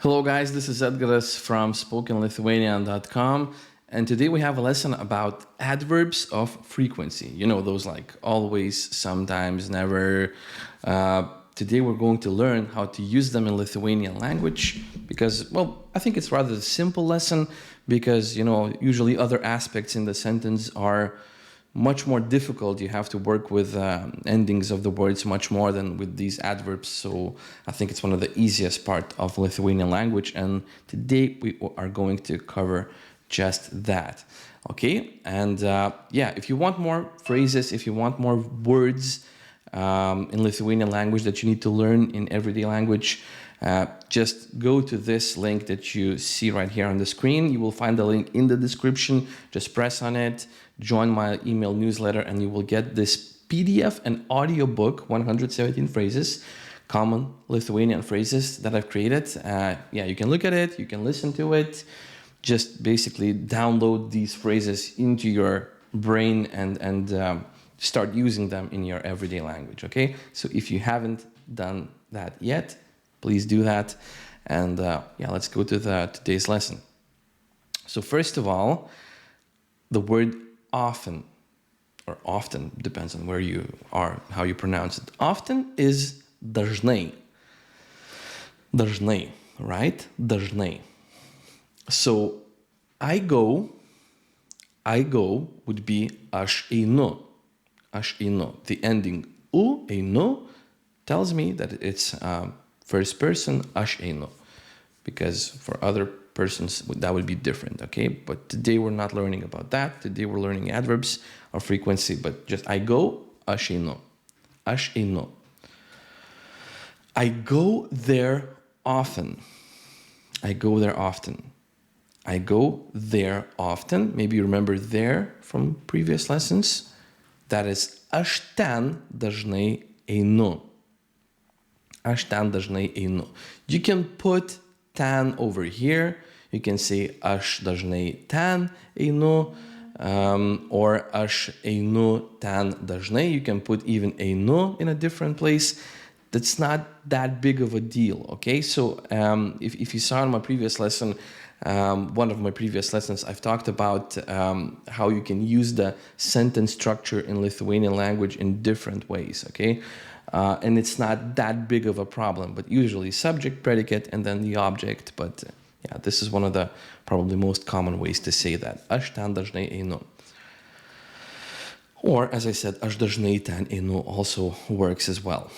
Hello guys, this is Edgaras from SpokenLithuanian.com, and today we have a lesson about adverbs of frequency. You know, those like always, sometimes, never. Today we're going to learn how to use them in Lithuanian language because, well, I think it's rather a simple lesson because, you know, usually other aspects in the sentence are much more difficult. You have to work with endings of the words much more than with these adverbs. So I think it's one of the easiest part of Lithuanian language. And today we are going to cover just that. Okay. And yeah, if you want more phrases, if you want more words in Lithuanian language that you need to learn in everyday language, just go to this link that you see right here on the screen. You will find the link in the description. Just press on it, join my email newsletter, and you will get this PDF and audio book, 117 phrases, common Lithuanian phrases that I've created. Yeah, you can look at it, you can listen to it. Just basically download these phrases into your brain and start using them in your everyday language, okay? So if you haven't done that yet, please do that. And yeah, let's go to today's lesson. So first of all, the word often, or often, depends on where you are, how you pronounce it. Often is dažnai. Dažnai, right? Dažnai. So I go would be aš einu. Aš einu. The ending u, einu, tells me that it's first person, aš einu. Because for other persons, that would be different, okay? But today we're not learning about that. Today we're learning adverbs of frequency, but just I go, aš einu. Aš einu. I go there often. I go there often. I go there often. Maybe you remember there from previous lessons. That is aš ten dažnai einu. Aš ten dažnai einu. You can put ten over here. You can say aš dažnai ten einu, or aš einu ten dažnai. You can put even einu in a different place. That's not that big of a deal, okay? So if you saw in my previous lesson, one of my previous lessons, I've talked about how you can use the sentence structure in Lithuanian language in different ways, okay? And it's not that big of a problem, but usually subject, predicate, and then the object. But yeah, this is one of the probably most common ways to say that. Aš ten dažnai einu. Or, as I said, aš dažnai ten einu also works as well.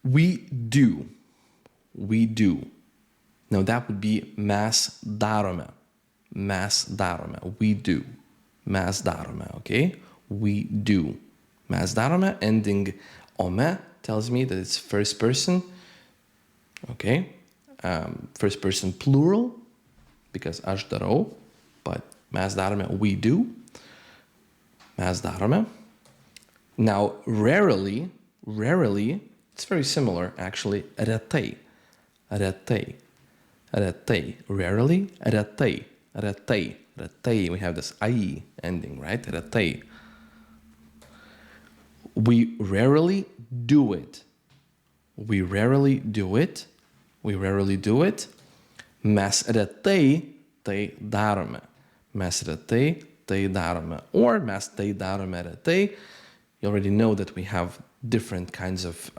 We do. We do. Now that would be mes darome. Mes darome. We do. Mes darome, okay? We do. Mes darome, ending ome, tells me that it's first person, okay? First person plural, because aš darau, but mes darome, we do. Mes darome. Now, rarely, it's very similar, actually, retai. Retai. Retai. Rarely, retai. Retai. Retai. We have this ai ending, right? Retai. We rarely do it. We rarely do it. We rarely do it. Mes retai tai darome. Mes retai tai darome. Or mes tai darome retai. You already know that we have different kinds of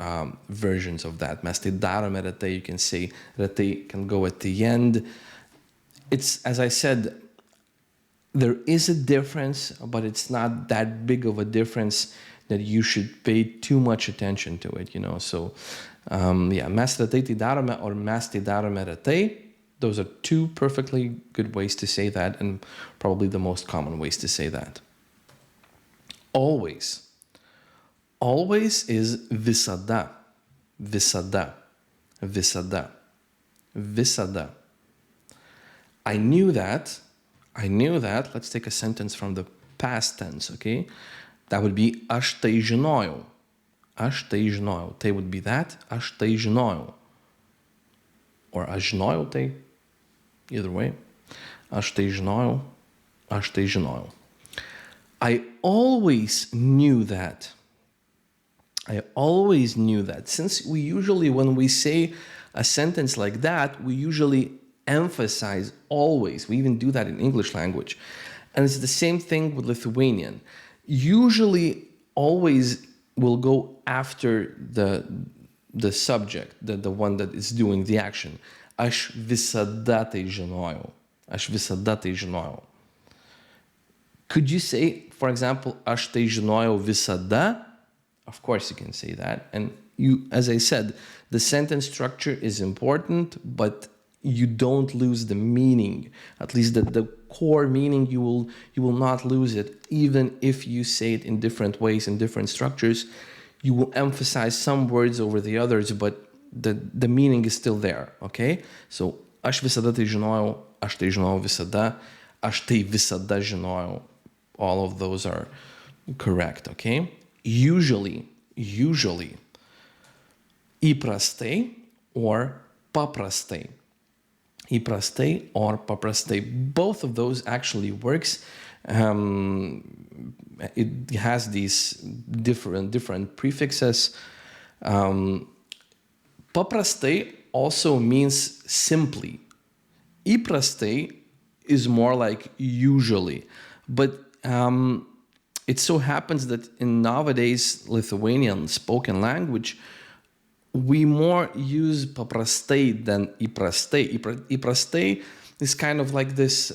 versions of that. Mes tai darome retai, you can say retai can go at the end. It's, as I said, there is a difference, but it's not that big of a difference that you should pay too much attention to it, you know. So, yeah, mes retai tai darome or mes tai darome retai. Those are two perfectly good ways to say that, and probably the most common ways to say that. Always. Always is visada. Visada. Visada. Visada. I knew that. Let's take a sentence from the past tense, okay? That would be aš tai žinojau. Aš tai žinojau. Tai would be that. Aš tai žinojau. Or aš žinojau tai. Either way. Aš tai žinojau. Aš tai žinojau. I always knew that. I always knew that. Since we usually, when we say a sentence like that, we usually emphasize always. We even do that in English language. And it's the same thing with Lithuanian. Usually, always will go after the subject, the one that is doing the action. Aš visada tai žinojau. Aš visada tai žinojau. Could you say, for example, aš tai žinojau visada? Of course you can say that. And you, as I said, the sentence structure is important, but you don't lose the meaning. At least the core meaning, you will not lose it. Even if you say it in different ways, in different structures, you will emphasize some words over the others, but the meaning is still there, okay? So, aš visada tai žinojau, aš tai žinojau visada, aš tai visada žinojau. All of those are correct, okay? Usually, įprastai or paprastai. Įprastai or paprastai. Both of those actually works. It has these different prefixes. Paprastai also means simply. Įprastai is more like usually. But it so happens that in nowadays Lithuanian spoken language, we more use paprastai than įprastai. Įprastai is kind of like this.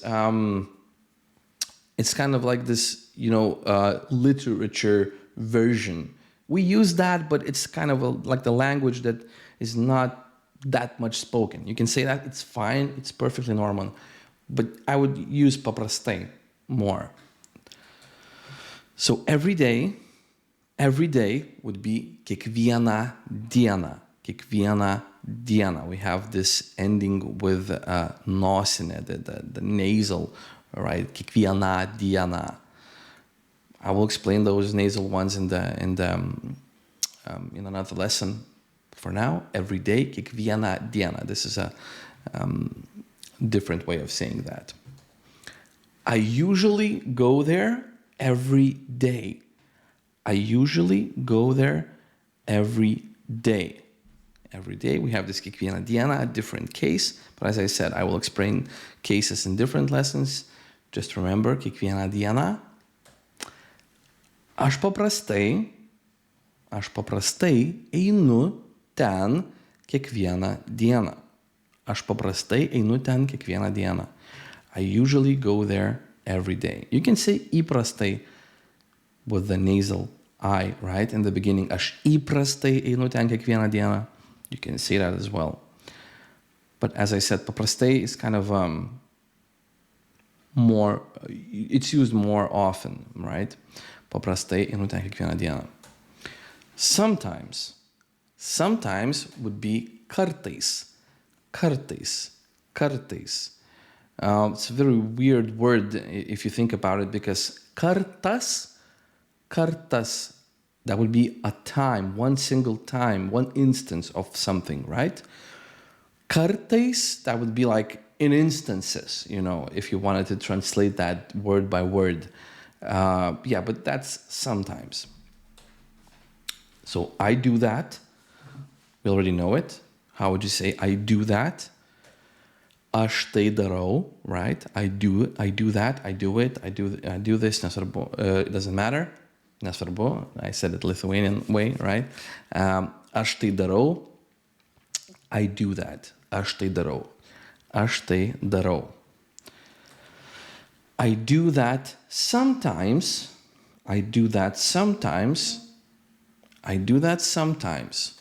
It's kind of like this, literature version. We use that, but it's kind of like the language that is not that much spoken. You can say that, it's fine, it's perfectly normal, but I would use paprastai more. So every day would be kiekvieną dieną. Kiekvieną dieną. We have this ending with nosinė, the nasal, right? Kiekvieną dieną. I will explain those nasal ones in another lesson. For now, every day, kiekvieną dieną. This is a different way of saying that. I usually go there every day. I usually go there every day. Every day we have this kiekvieną dieną, a different case. But as I said, I will explain cases in different lessons. Just remember, kiekvieną dieną. Aš paprastai einu ten kiekvieną dieną. Aš paprastai einu ten kiekvieną dieną. I usually go there every day. You can say įprastai with the nasal I, right? In the beginning, aš įprastai einu ten kiekvieną dieną. You can say that as well. But as I said, paprastai is kind of more, it's used more often, right? Paprastai einu ten kiekvieną dieną. Sometimes would be kartais. Kartais. It's a very weird word if you think about it, because kartas, that would be a time, one single time, one instance of something, right? Kartais, that would be like in instances, if you wanted to translate that word by word. But that's sometimes. So I do that. We already know it. How would you say I do that? Aš tai darau, right? I do that, I do it, I do this, nesvarbu, it doesn't matter, nesvarbu, I said it Lithuanian way, right? Aš tai darau, I do that, aš tai darau, aš tai darau. I do that sometimes, I do that sometimes, I do that sometimes.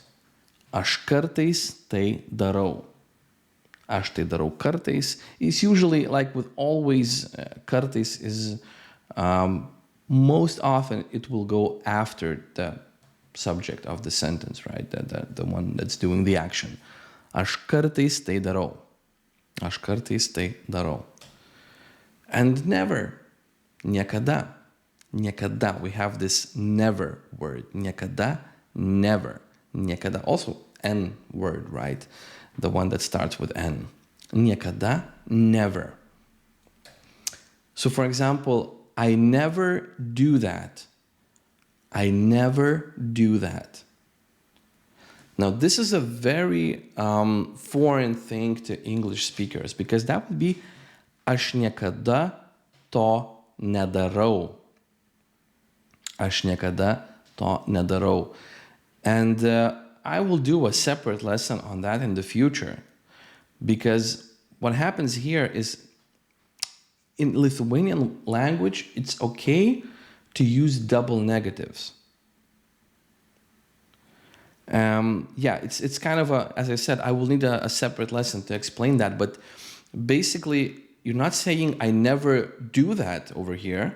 Aš kartais tai darau. Aš tai darau kartais is usually like with always, kartais is most often it will go after the subject of the sentence, right? The one that's doing the action. Aš kartais tai darau. Aš kartais tai darau. And never, niekada. Niekada. We have this never word. Niekada, never. Niekada. Also N word, right? The one that starts with N. Niekada, never. So for example, I never do that. I never do that. Now, this is a very foreign thing to English speakers, because that would be aš niekada to nedarau. Aš niekada to nedarau. And I will do a separate lesson on that in the future, because what happens here is, in Lithuanian language, it's okay to use double negatives. Yeah, it's kind of a, as I said, I will need a separate lesson to explain that, but basically you're not saying I never do that over here,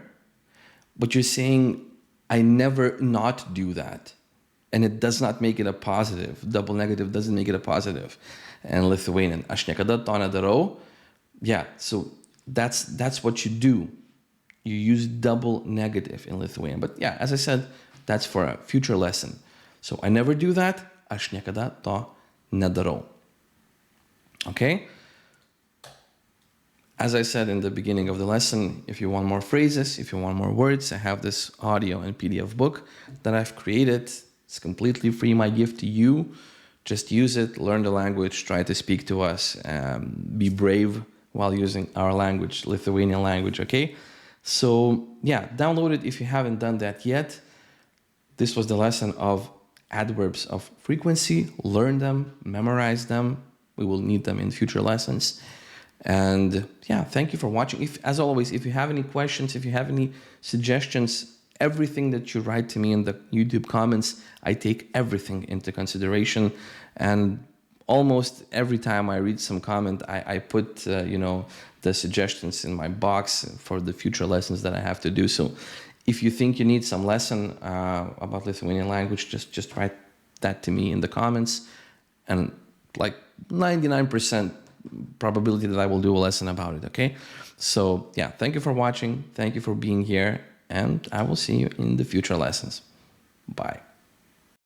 but you're saying I never not do that. And it does not make it a positive. Double negative doesn't make it a positive. And Lithuanian, aš niekada to nedarau. Yeah, so that's what you do. You use double negative in Lithuanian. But yeah, as I said, that's for a future lesson. So I never do that. Aš niekada to nedarau. Okay? As I said in the beginning of the lesson, if you want more phrases, if you want more words, I have this audio and PDF book that I've created. It's completely free, my gift to you. Just use it, learn the language, try to speak to us, be brave while using our language, Lithuanian language, okay? So yeah, download it if you haven't done that yet. This was the lesson of adverbs of frequency. Learn them, memorize them. We will need them in future lessons. And yeah, thank you for watching. As always, if you have any questions, if you have any suggestions, everything that you write to me in the YouTube comments, I take everything into consideration. And almost every time I read some comment, I put, the suggestions in my box for the future lessons that I have to do. So if you think you need some lesson about Lithuanian language, just write that to me in the comments. And like 99% probability that I will do a lesson about it, okay? So yeah, thank you for watching. Thank you for being here. And I will see you in the future lessons. Bye.